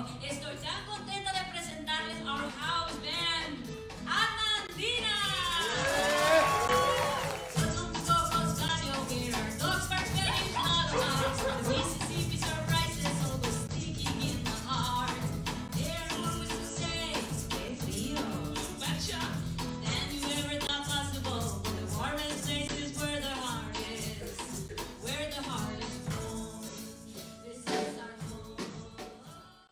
Estoy tan contenta de presentarles our house band, Amandina. Some pocos años here, our dogs are getting hot. The Mississippi surprises always sticking in my heart. They're always to say, que frío, betcha. And you ever thought possible, but the warmest place is where the heart is, where the heart is from. This is our home.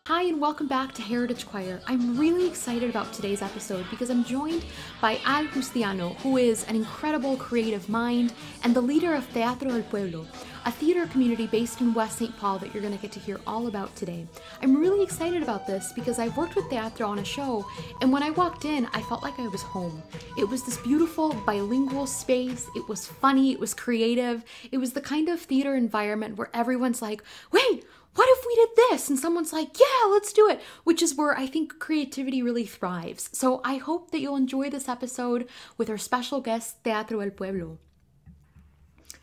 Hi and welcome back to Heritage Choir. I'm really excited about today's episode because I'm joined by Justiniano, who is an incredible creative mind and the leader of Teatro del Pueblo, a theater community based in West St. Paul that you're going to get to hear all about today. I'm really excited about this because I've worked with Teatro on a show, and when I walked in, I felt like I was home. It was this beautiful bilingual space. It was funny. It was creative. It was the kind of theater environment where everyone's like, wait, what if we did this? And someone's like, yeah, let's do it, which is where I think creativity really thrives. So I hope that you'll enjoy this episode with our special guest, Teatro del Pueblo.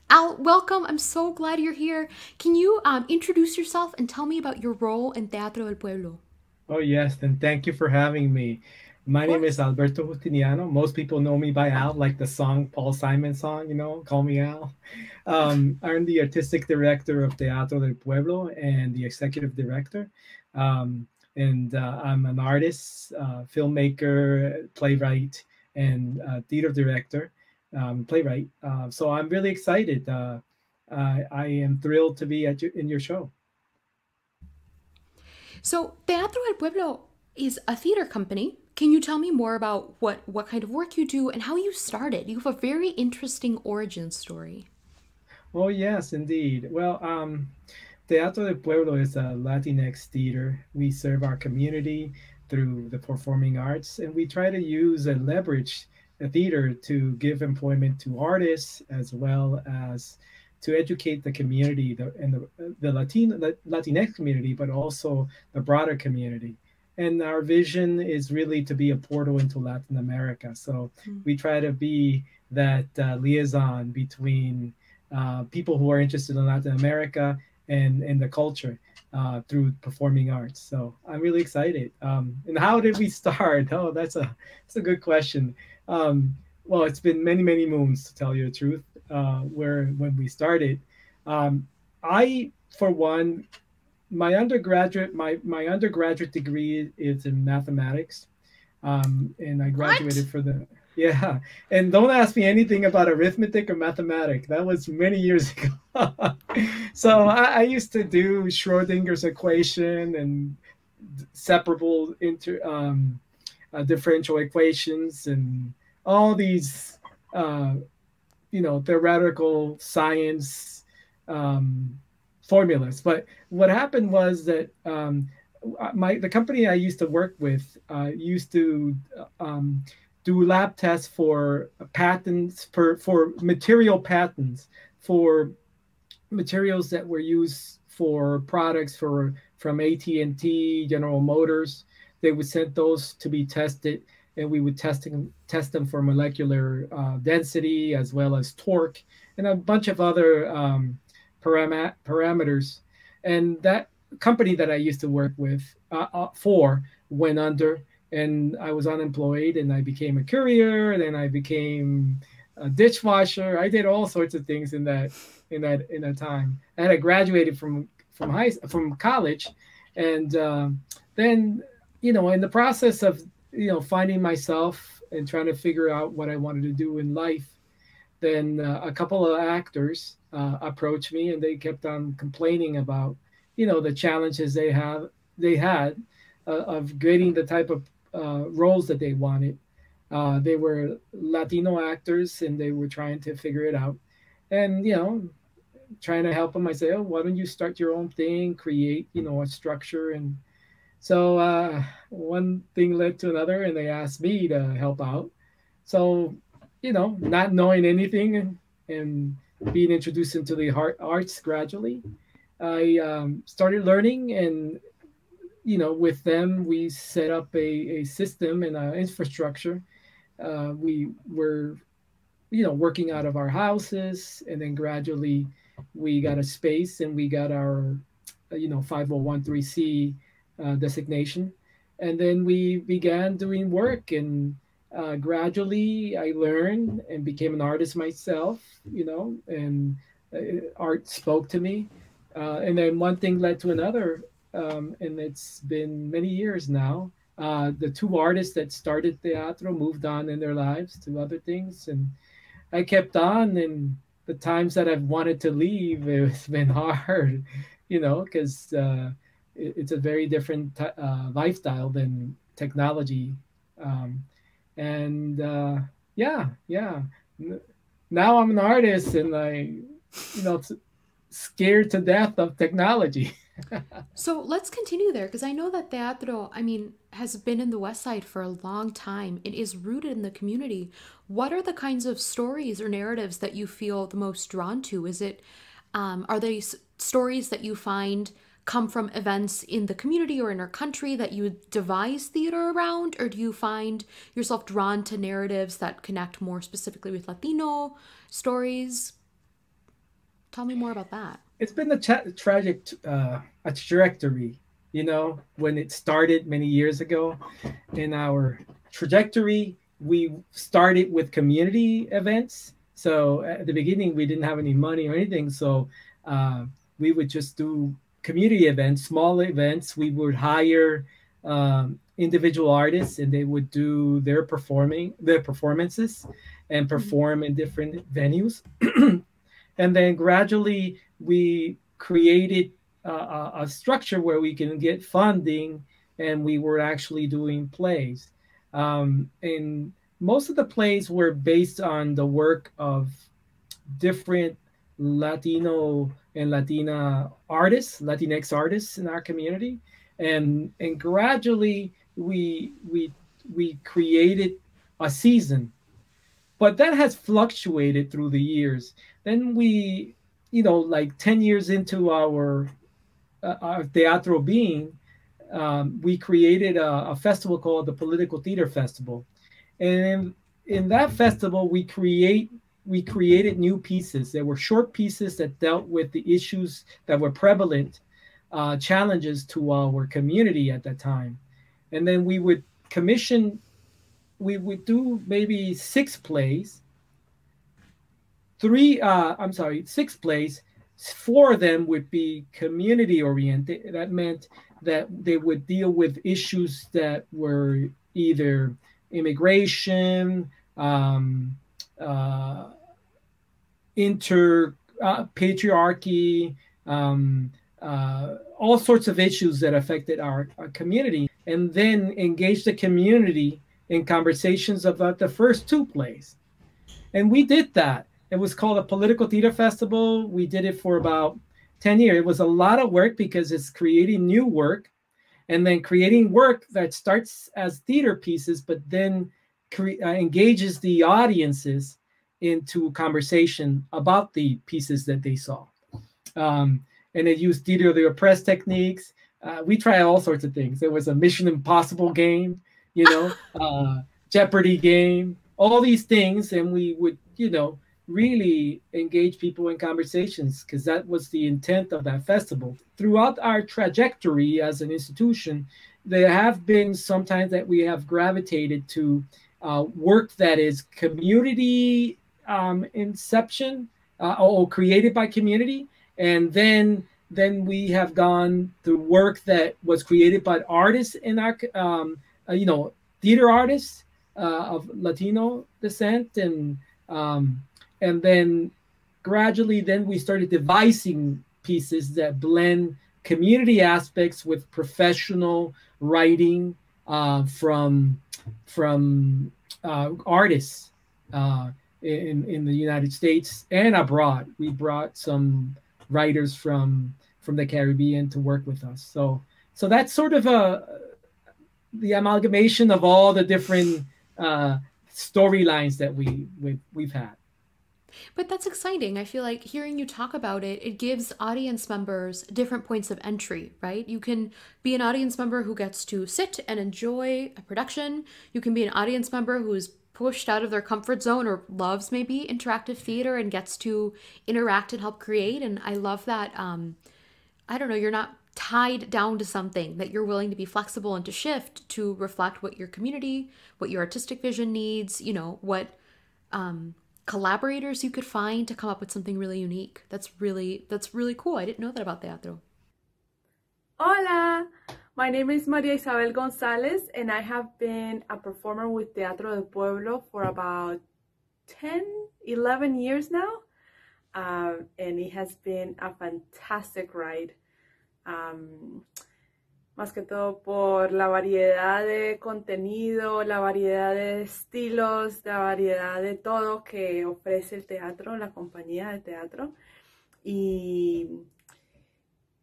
Al, welcome. I'm so glad you're here. Can you introduce yourself and tell me about your role in Teatro del Pueblo? Oh, yes, and thank you for having me. My name is Alberto Justiniano. Most people know me by Al, like the song, Paul Simon song, Call Me Al. I'm the Artistic Director of Teatro del Pueblo and the Executive Director. I'm an artist, filmmaker, playwright, and theater director, playwright. So I'm really excited. I am thrilled to be in your show. So Teatro del Pueblo is a theater company. Can you tell me more about what kind of work you do and how you started? You have a very interesting origin story. Oh, yes, indeed. Well, Teatro del Pueblo is a Latinx theater. We serve our community through the performing arts, and we try to use and leverage the theater to give employment to artists as well as to educate the community and the Latinx community, but also the broader community. And our vision is really to be a portal into Latin America. So we try to be that liaison between people who are interested in Latin America and the culture through performing arts. So I'm really excited. And how did we start? Oh, that's a good question. Well, it's been many, many moons, to tell you the truth, when we started. I, for one, my undergraduate degree is in mathematics, and I graduated yeah. And don't ask me anything about arithmetic or mathematics. That was many years ago. So I used to do Schrodinger's equation and separable differential equations and all these theoretical science formulas. But what happened was that the company I used to work with used to do lab tests for patents for material patents for materials that were used for products from AT&T, General Motors. They would send those to be tested, and we would test them for molecular density as well as torque and a bunch of other parameters. And that company that I used to work with went under, and I was unemployed, and I became a courier, and then I became a dishwasher. I did all sorts of things in that time. And I graduated from college, and then in the process of finding myself and trying to figure out what I wanted to do in life, then a couple of actors approached me, and they kept on complaining about the challenges they had of getting the type of roles that they wanted. They were Latino actors, and they were trying to figure it out, and trying to help them. I say, oh, why don't you start your own thing, create a structure? And so one thing led to another, and they asked me to help out. So not knowing anything and being introduced into the arts gradually, I started learning, and with them we set up a system and an infrastructure. We were working out of our houses, and then gradually we got a space, and we got our 501(c) designation. And then we began doing work, and gradually I learned and became an artist myself, and art spoke to me. And then one thing led to another, and it's been many years now. The two artists that started teatro moved on in their lives to other things, and I kept on. And the times that I've wanted to leave, it's been hard, because it's a very different lifestyle than technology. Um, and yeah, yeah. Now I'm an artist, and scared to death of technology. So let's continue there because I know that teatro, I mean, has been in the West Side for a long time. It is rooted in the community. What are the kinds of stories or narratives that you feel the most drawn to? Are they stories that you find come from events in the community or in our country that you would devise theater around, or do you find yourself drawn to narratives that connect more specifically with Latino stories? Tell me more about that. It's been a tragic a trajectory, when it started many years ago. In our trajectory, we started with community events. So at the beginning, we didn't have any money or anything. So we would just do community events, small events. We would hire individual artists, and they would do their performances and perform in different venues. And then gradually we created a structure where we can get funding, and we were actually doing plays. And most of the plays were based on the work of different Latino and Latina artists, Latinx artists in our community. And gradually we created a season, but that has fluctuated through the years. Then we, like 10 years into our teatro being, we created a festival called the Political Theater Festival. And in that festival, we created new pieces. There were short pieces that dealt with the issues that were prevalent, challenges to our community at that time. And then we would do maybe six plays. Four of them would be community oriented. That meant that they would deal with issues that were either immigration, patriarchy, all sorts of issues that affected our community, and then engage the community in conversations about the first two plays. And we did that. It was called a Political Theater Festival. We did it for about 10 years. It was a lot of work because it's creating new work, and then creating work that starts as theater pieces, but then engages the audiences into conversation about the pieces that they saw. And it used theater of the oppressed techniques. We tried all sorts of things. There was a Mission Impossible game, Jeopardy game, all these things. And we would, really engage people in conversations, because that was the intent of that festival. Throughout our trajectory as an institution, there have been sometimes that we have gravitated to work that is community inception or created by community, and then we have gone to work that was created by artists in our theater artists of Latino descent, and then gradually then we started devising pieces that blend community aspects with professional writing from artists in the United States and abroad. We brought some writers from the Caribbean to work with us. So that's sort of the amalgamation of all the different storylines that we've had. But that's exciting. I feel like hearing you talk about it, it gives audience members different points of entry, right? You can be an audience member who gets to sit and enjoy a production. You can be an audience member who is pushed out of their comfort zone or loves maybe interactive theater and gets to interact and help create. And I love that, I don't know, you're not tied down to something, that you're willing to be flexible and to shift to reflect what your community, what your artistic vision needs, you know, what collaborators you could find to come up with something really unique. That's really cool. I didn't know that about teatro. Hola, my name is Maria Isabel Gonzalez, and I have been a performer with Teatro del Pueblo for about 11 years now, and it has been a fantastic ride. Más que todo por la variedad de contenido, la variedad de estilos, la variedad de todo que ofrece el teatro, la compañía de teatro, y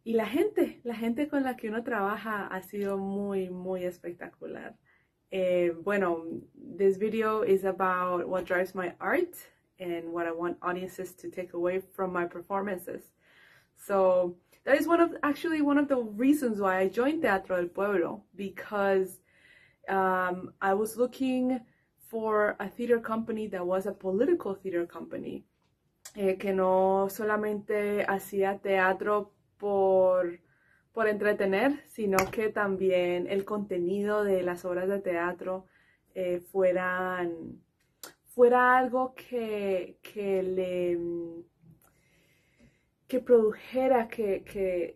la gente con la que uno trabaja ha sido muy, muy espectacular. Bueno, this video is about what drives my art and what I want audiences to take away from my performances. So that is one of the reasons why I joined Teatro del Pueblo, because I was looking for a theater company that was a political theater company, que no solamente hacía teatro por entretener, sino que también el contenido de las obras de teatro fuera algo que produjera,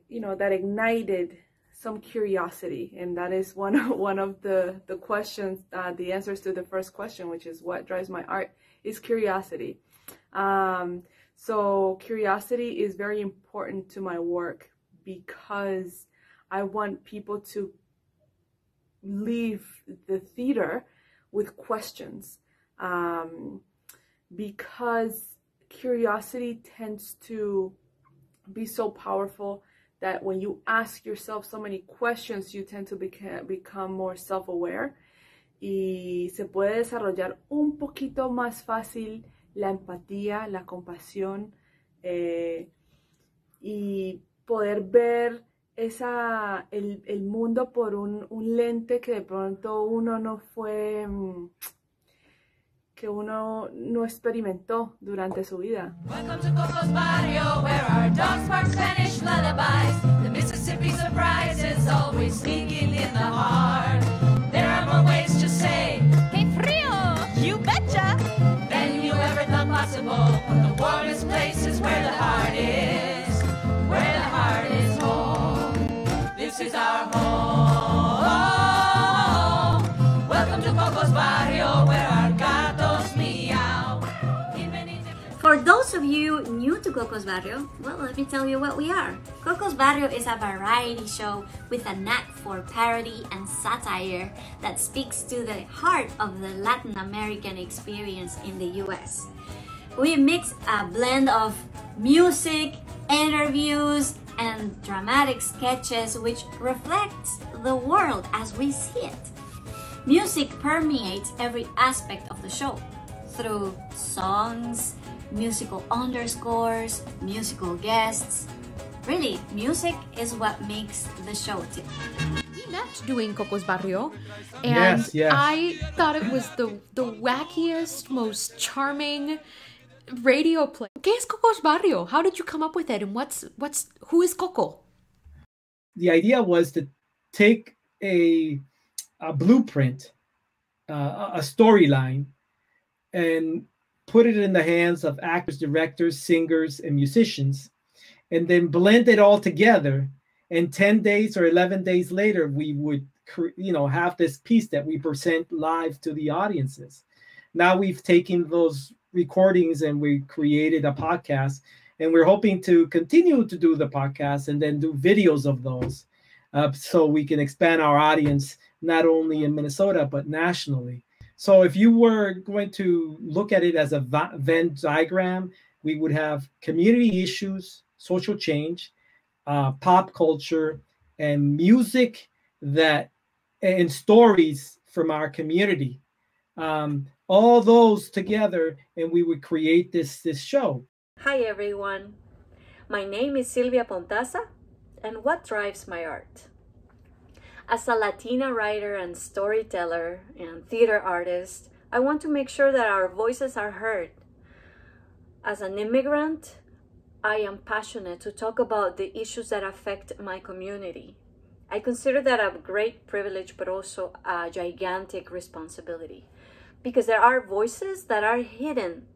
you know, that ignited some curiosity. And that is one of the questions, the answers to the first question, which is what drives my art, is curiosity. So curiosity is very important to my work, because I want people to leave the theater with questions, because curiosity tends to be so powerful that when you ask yourself so many questions, you tend to become more self-aware, y se puede desarrollar un poquito más fácil la empatía, la compasión, y poder ver el mundo por un lente que de pronto uno no experimentó durante su vida. Welcome to Coco's Barrio, where our dogs bark Spanish lullabies. The Mississippi surprise is always sneaking in the heart. There are more ways to say, "Que frío!" You betcha! Than you ever thought possible. But the warmest place is where the heart is. Where the heart is home. This is our home. Welcome to Coco's Barrio, where our gatos meow. For those of you new to Coco's Barrio, well, let me tell you what we are. Coco's Barrio is a variety show with a knack for parody and satire that speaks to the heart of the Latin American experience in the US. We mix a blend of music, interviews, and dramatic sketches which reflects the world as we see it. Music permeates every aspect of the show through songs, musical underscores, musical guests. Really, music is what makes the show tick. We met doing Coco's Barrio, and Yes. I thought it was the wackiest, most charming radio play. ¿Qué es Coco's Barrio? How did you come up with it, and who is Coco? The idea was to take a blueprint, a storyline, and put it in the hands of actors, directors, singers, and musicians, and then blend it all together. And 10 days or 11 days later, we would, have this piece that we present live to the audiences. Now we've taken those recordings and we created a podcast, and we're hoping to continue to do the podcast and then do videos of those, so we can expand our audience not only in Minnesota but nationally. So if you were going to look at it as a Venn diagram, we would have community issues, social change, pop culture, and music and stories from our community. All those together, and we would create this show. Hi everyone, my name is Silvia Pontaza, and what drives my art? As a Latina writer and storyteller and theater artist, I want to make sure that our voices are heard. As an immigrant, I am passionate to talk about the issues that affect my community. I consider that a great privilege, but also a gigantic responsibility, because there are voices that are hidden.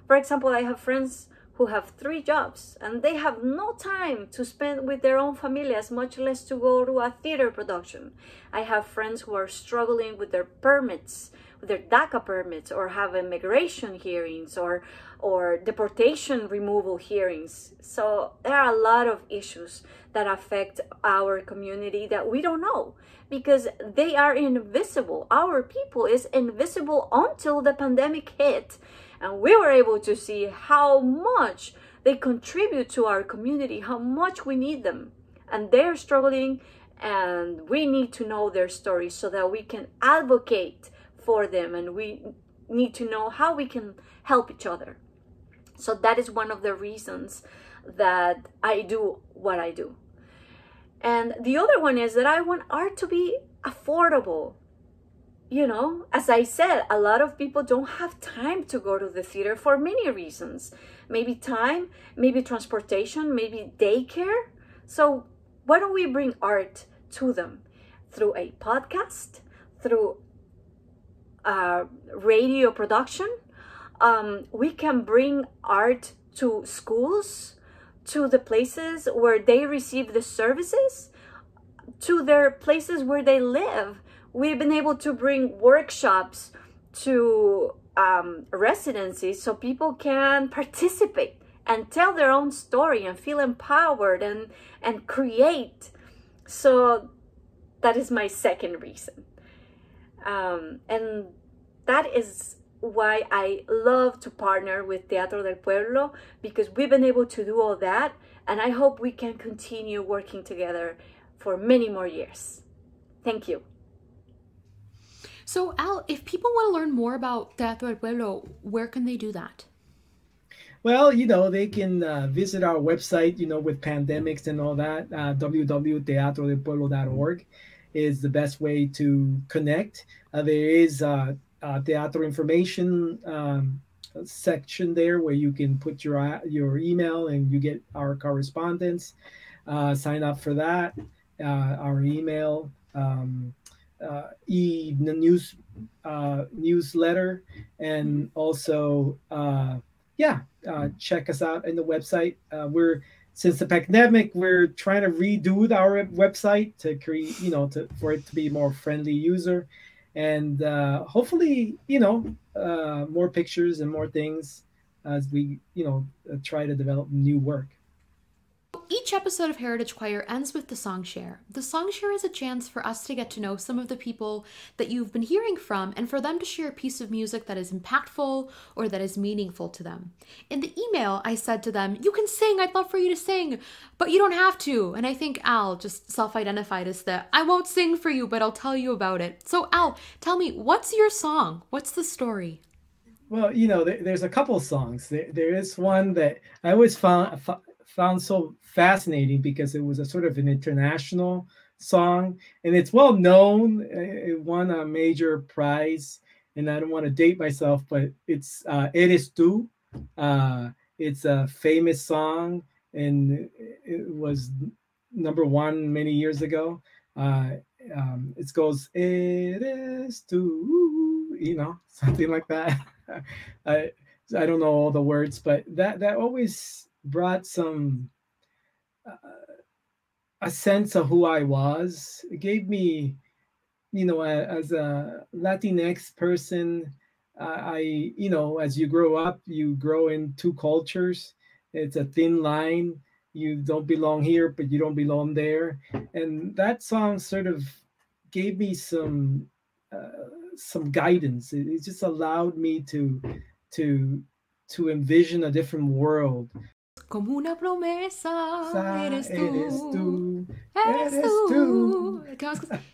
For example, I have friends who have 3 jobs and they have no time to spend with their own familias, much less to go to a theater production. I have friends who are struggling with their permits, with their DACA permits, or have immigration hearings or deportation removal hearings. So there are a lot of issues that affect our community that we don't know because they are invisible. Our people is invisible until the pandemic hit. And we were able to see how much they contribute to our community, how much we need them. And they're struggling, and we need to know their stories so that we can advocate for them, and we need to know how we can help each other. So that is one of the reasons that I do what I do. And the other one is that I want art to be affordable. You know, as I said, a lot of people don't have time to go to the theater for many reasons. Maybe time, maybe transportation, maybe daycare. So why don't we bring art to them through a podcast, through radio production? We can bring art to schools, to the places where they receive the services, to their places where they live. We've been able to bring workshops to residencies so people can participate and tell their own story and feel empowered and create. So that is my second reason. And that is why I love to partner with Teatro del Pueblo, because we've been able to do all that, and I hope we can continue working together for many more years. Thank you. So Al, if people want to learn more about Teatro del Pueblo, where can they do that? Well, they can visit our website, with pandemics and all that. www.teatrodelpueblo.org is the best way to connect. There is teatro information section there where you can put your email and you get our correspondence. Sign up for that. Our email, newsletter, and also check us out in the website. Since the pandemic, we're trying to redo our website to create, for it to be more friendly user, and hopefully, more pictures and more things as we, try to develop new work. Each episode of Heritage Choir ends with the Songshare. The Songshare is a chance for us to get to know some of the people that you've been hearing from and for them to share a piece of music that is impactful or that is meaningful to them. In the email, I said to them, you can sing, I'd love for you to sing, but you don't have to. And I think Al just self-identified as that. I won't sing for you, but I'll tell you about it. So Al, tell me, what's your song? What's the story? Well, there's a couple songs. There is one that I always found so fascinating because it was a sort of an international song, and it's well known. It won a major prize, and I don't want to date myself, but it's Eres Tú. It's a famous song, and it was #1 many years ago. It goes, Eres Tú, something like that. I don't know all the words, but that always brought some a sense of who I was. It gave me, as a Latinx person, as you grow up, you grow in two cultures. It's a thin line. You don't belong here, but you don't belong there. And that song sort of gave me some guidance. It just allowed me to envision a different world. Como una promesa, eres tú, eres tú.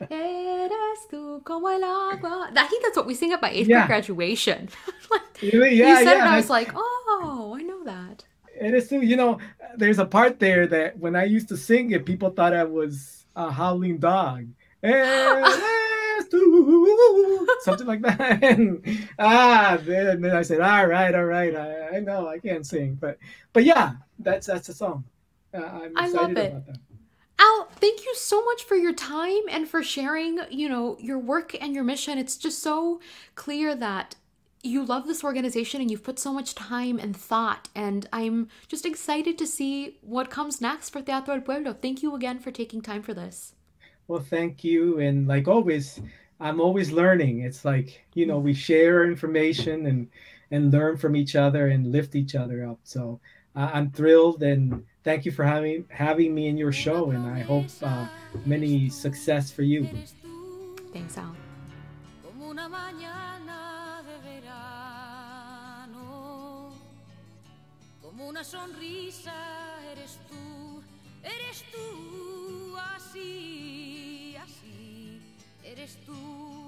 Eres tú como el agua. I think that's what we sing at my 8th grade graduation. You said it, and I was like, oh, I know that. Eres tú. There's a part there that when I used to sing it, people thought I was a howling dog. Eres tú. something like that. And then I said, all right, I know I can't sing, but yeah, that's a song. I'm I love excited it. about that. Al, thank you so much for your time and for sharing, your work and your mission. It's just so clear that you love this organization and you've put so much time and thought, and I'm just excited to see what comes next for Teatro del Pueblo. Thank you again for taking time for this. Well, thank you. And like always, I'm always learning. It's like, we share information and learn from each other and lift each other up. So I'm thrilled, and thank you for having me in your show. And I hope many success for you. Thanks, Al. Como una mañana de verano, como una sonrisa eres tú, así, así, eres tú.